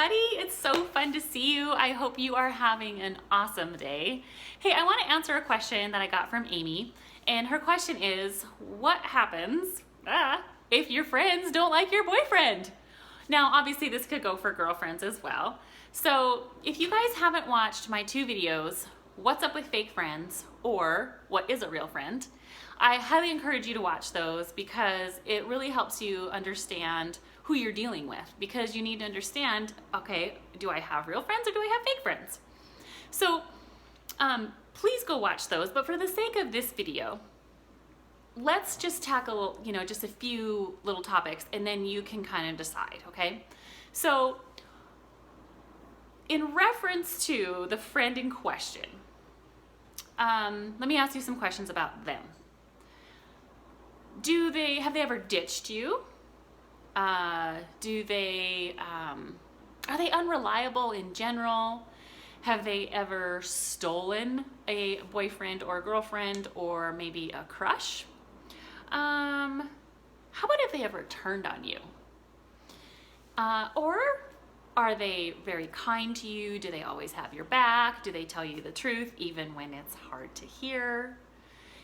everybody. It's so fun to see you. I hope you are having an awesome day. Hey, I want to answer a question that I got from Amy. And her question is, what happens if your friends don't like your boyfriend? Now, obviously this could go for girlfriends as well. So if you guys haven't watched my two videos, What's Up with Fake Friends or What is a Real Friend, I highly encourage you to watch those because it really helps you understand who you're dealing with, because you need to understand, okay, do I have real friends or do I have fake friends? So please go watch those, but for the sake of this video, let's just tackle, just a few little topics and then you can kind of decide, okay? So in reference to the friend in question, let me ask you some questions about them. Have they ever ditched you? Are they unreliable in general? Have they ever stolen a boyfriend or a girlfriend or maybe a crush? How about if they ever turned on you? Or are they very kind to you? Do they always have your back? Do they tell you the truth even when it's hard to hear?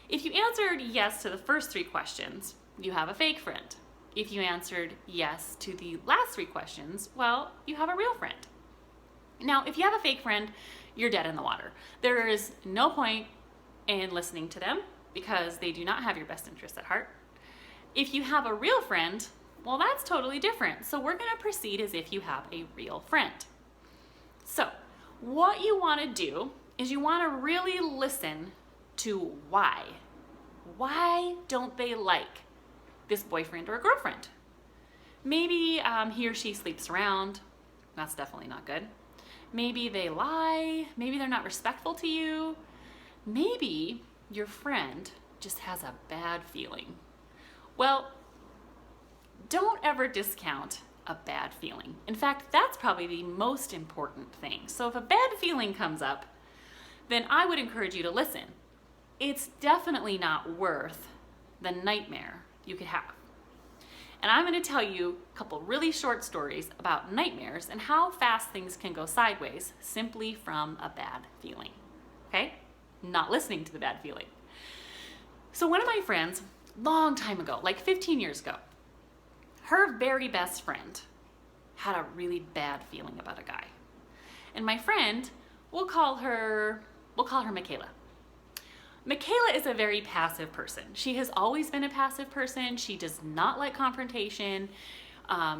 If you answered yes to the first three questions, you have a fake friend. If you answered yes to the last three questions, well, you have a real friend. Now, if you have a fake friend, you're dead in the water. There is no point in listening to them because they do not have your best interests at heart. If you have a real friend, well, that's totally different. So we're going to proceed as if you have a real friend. So what you want to do is you want to really listen to why. Why don't they like this boyfriend or girlfriend? Maybe he or she sleeps around. That's definitely not good. Maybe they lie. Maybe they're not respectful to you. Maybe your friend just has a bad feeling. Well, don't ever discount a bad feeling. In fact, that's probably the most important thing. So if a bad feeling comes up, then I would encourage you to listen. It's definitely not worth the nightmare you could have. And I'm going to tell you a couple really short stories about nightmares and how fast things can go sideways simply from a bad feeling. Okay? Not listening to the bad feeling. So one of my friends, long time ago, like 15 years ago, her very best friend had a really bad feeling about a guy. And my friend, we'll call her Michaela. Michaela is a very passive person. She has always been a passive person. She does not like confrontation.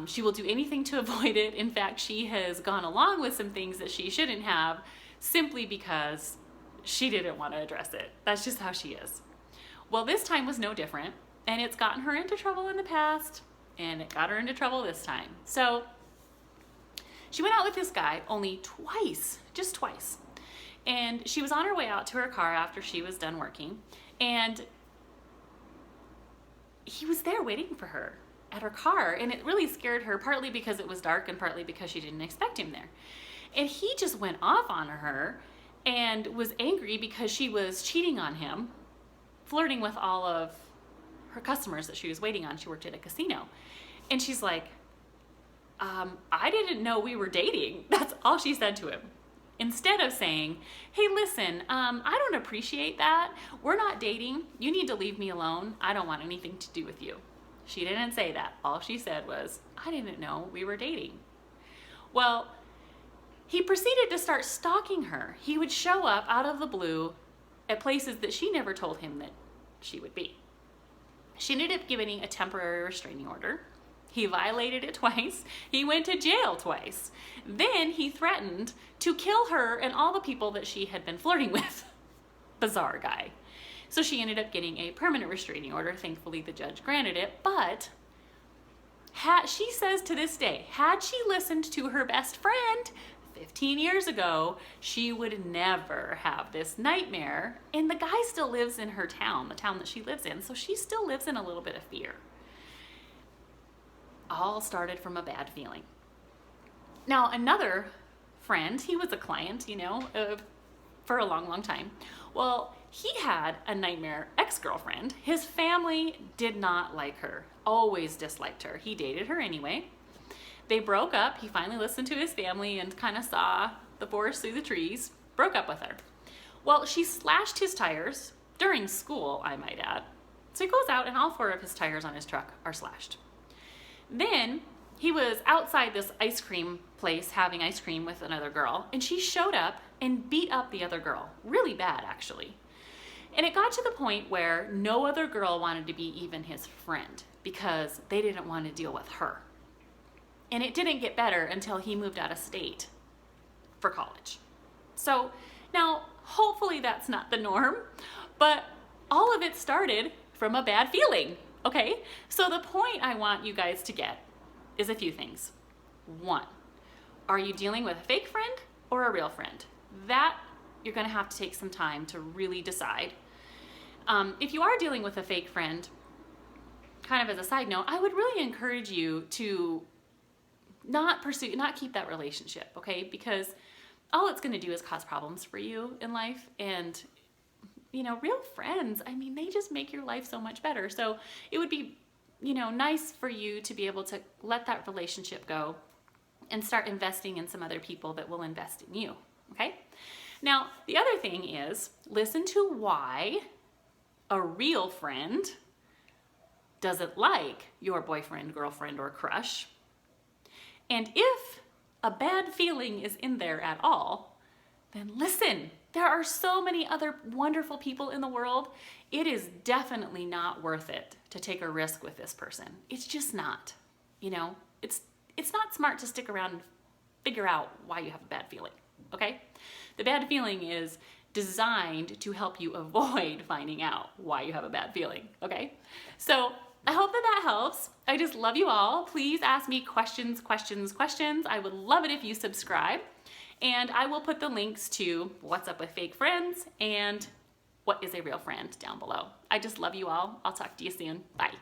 She will do anything to avoid it. In fact, she has gone along with some things that she shouldn't have simply because she didn't want to address it. That's just how she is. Well, this time was no different, and it's gotten her into trouble in the past, and it got her into trouble this time. So she went out with this guy only twice, just twice. And she was on her way out to her car after she was done working, and he was there waiting for her at her car, and it really scared her, partly because it was dark and partly because she didn't expect him there. And he just went off on her and was angry because she was cheating on him, flirting with all of her customers that she was waiting on. She worked at a casino. And she's like, I didn't know we were dating. That's all she said to him. Instead of saying, hey, listen, I don't appreciate that. We're not dating. You need to leave me alone. I don't want anything to do with you. She didn't say that. All she said was, I didn't know we were dating. Well, he proceeded to start stalking her. He would show up out of the blue at places that she never told him that she would be. She ended up getting a temporary restraining order. He violated it twice. He went to jail twice. Then he threatened to kill her and all the people that she had been flirting with. Bizarre guy. So she ended up getting a permanent restraining order. Thankfully, the judge granted it. But she says to this day, had she listened to her best friend 15 years ago, she would never have this nightmare. And the guy still lives in her town, the town that she lives in. So she still lives in a little bit of fear. All started from a bad feeling. Now, another friend, he was a client, for a long, long time. Well, he had a nightmare ex-girlfriend. His family did not like her, always disliked her. He dated her anyway. they broke up. He finally listened to his family and kind of saw the forest through the trees, broke up with her. Well, she slashed his tires during school, I might add. So he goes out and all 4 of his tires on his truck are slashed. Then he was outside this ice cream place having ice cream with another girl, and she showed up and beat up the other girl. Really bad, actually. And it got to the point where no other girl wanted to be even his friend because they didn't want to deal with her. And it didn't get better until he moved out of state for college. So now, hopefully that's not the norm, but all of it started from a bad feeling, okay? So the point I want you guys to get is a few things. 1, are you dealing with a fake friend or a real friend? That you're gonna have to take some time to really decide. If you are dealing with a fake friend, kind of as a side note, I would really encourage you to not keep that relationship, okay? Because all it's gonna do is cause problems for you in life. And you know, real friends, I mean, they just make your life so much better. So it would be, you know, nice for you to be able to let that relationship go and start investing in some other people that will invest in you, okay? Now, the other thing is, listen to why a real friend doesn't like your boyfriend, girlfriend, or crush. And if a bad feeling is in there at all, then listen. There are so many other wonderful people in the world. It is definitely not worth it to take a risk with this person. It's just not. You know, it's not smart to stick around and figure out why you have a bad feeling, okay? The bad feeling is designed to help you avoid finding out why you have a bad feeling, okay? So I hope that helps. I just love you all. Please ask me questions. I would love it if you subscribe. And I will put the links to What's Up with Fake Friends and What is a Real Friend down below. I just love you all. I'll talk to you soon. Bye.